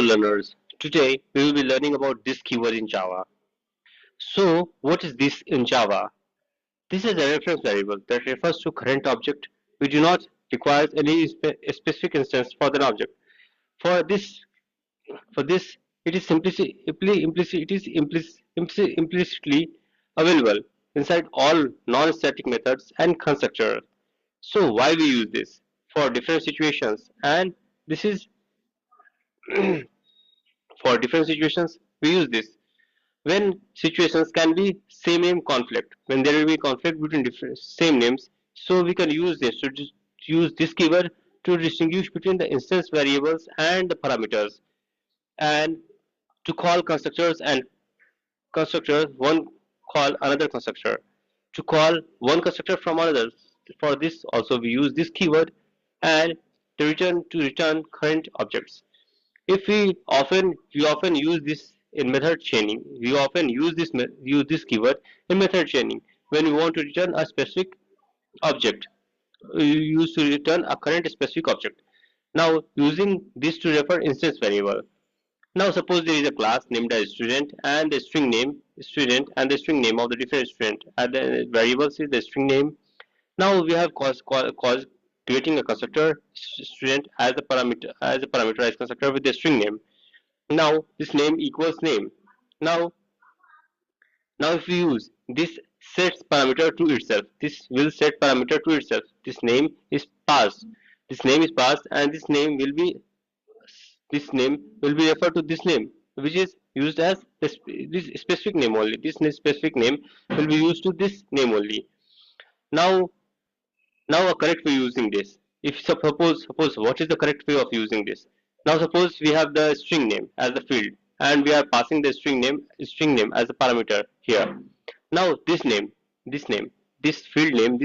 learners, today we will be learning about this keyword in Java. So what is this in Java? This is a reference variable that refers to current object. We do not require any specific instance for the object. For this, for this, it is implicitly available inside all non-static methods and constructors. So why we use this? For different situations, and this is for different situations we use this. When situations can be same name conflict, when there will be conflict between different same names, so we can use this to use this keyword to distinguish between the instance variables and the parameters, and to call constructors and constructors one call another constructor, to call one constructor from another. For this also we use this keyword, and to return current objects. If we often use this in method chaining. We often use this keyword in method chaining when we want to return a specific object. We use to return a current specific object. Now using this to refer instance variable. Now suppose there is a class named as student and the string name student and the string name of the different student, and the variables is the string name. Now we have cause creating a constructor student as a parameterized constructor with the string name. Now this name equals name. Now now if we use this sets parameter to itself, this will set parameter to itself. This name is passed. This name is passed, and this name will be referred to this name, which is used as this specific name only. This specific name will be used to this name only. Now a correct way using this. If suppose what is the correct way of using this? Now suppose we have the string name as the field, and we are passing the string name as a parameter here. Now this name, this field name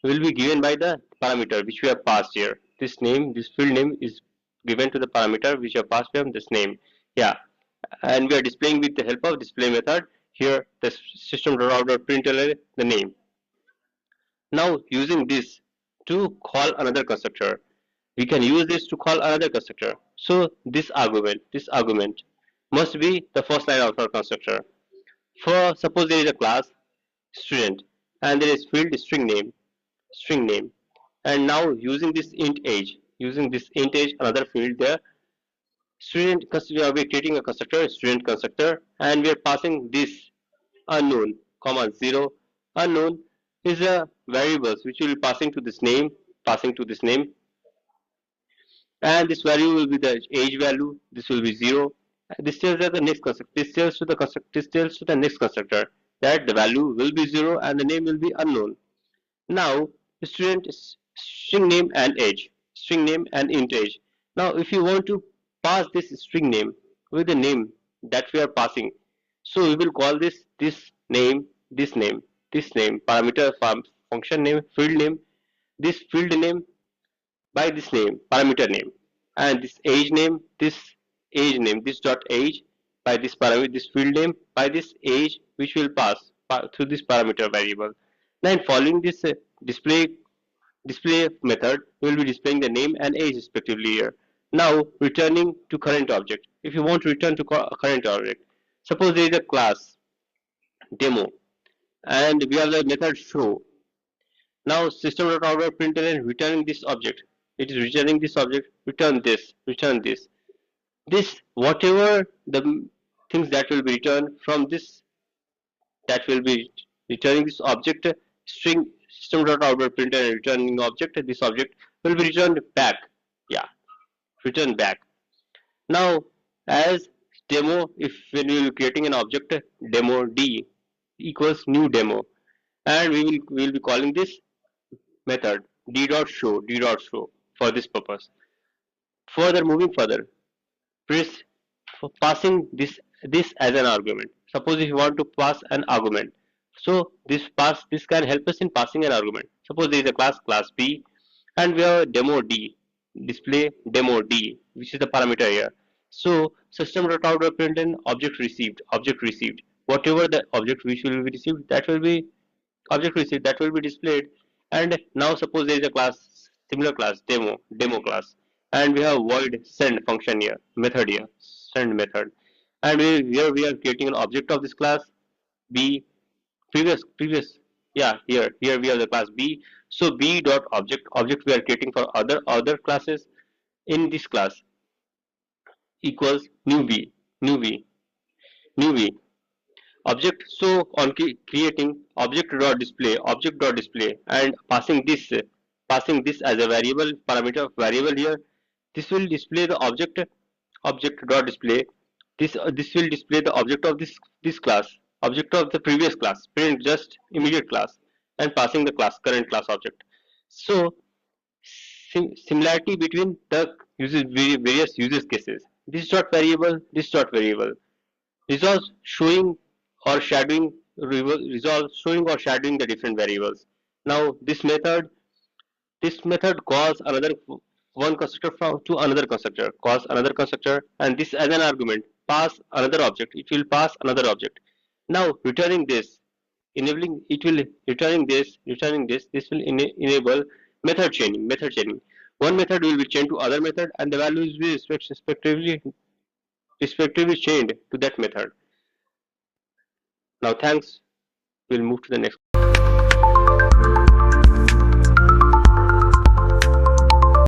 will be given by the parameter which we have passed here. This field name is given to the parameter which we have passed from this name. Yeah, and we are displaying with the help of display method here the system.out.println the name. Now using this to call another constructor, we can use this to call another constructor. So this argument must be the first line of our constructor. For suppose there is a class student and there is field string name, and now using this int age another field there, we are creating a constructor student constructor, and we are passing this unknown comma 0. Unknown is a variables which will be passing to this name, and this value will be the age value. This will be 0. This tells the next constructor. This tells to the next constructor that the value will be 0 and the name will be unknown. Now the student is string name and int age. Now if you want to pass this string name with the name that we are passing, so we will call this name, parameter function name, field name, this field name by this name, parameter name, and this dot age by this parameter, this field name by this age, which will pass through this parameter variable. Then following this display method, we will be displaying the name and age respectively here. Now returning to current object. If you want to return to current object, suppose there is a class demo, and we have the method show. Now system.out.println returning this object. It is returning this object. Return this. This whatever the things that will be returned from this, that will be returning this object string system.out.println returning object. This object will be returned back. Yeah, return back. Now as demo, if when we will creating an object demo d equals new demo, and we will be calling this method d.show for this purpose. Moving further, press for passing this as an argument. Suppose if you want to pass an argument, so this can help us in passing an argument. Suppose there is a class B, and we have demo d, display demo d, which is the parameter here. So system.out.println object received. Whatever the object which will be received, that will be object received, that will be displayed. And now suppose there is a class similar class demo class, and we have void send function here, method here, send method, and here we are creating an object of this class b. Previous Yeah, here we have the class b. So b dot object we are creating for other classes in this class equals new b object. So on creating object dot display and passing this as a variable parameter of variable here, this will display the object dot display. This will display the object of this class, object of the previous class, print just immediate class, and passing the current class object. So similarity between the various uses cases. This dot variable, this dot variable resolves showing or shadowing resolve showing or shadowing the different variables. Now this method calls another one constructor to another constructor, and this as an argument pass another object. It will pass another object. Now returning this, enabling it will returning this. This will enable method chaining. One method will be chained to other method, and the values will be respectively chained to that method. Now thanks. We'll move to the next.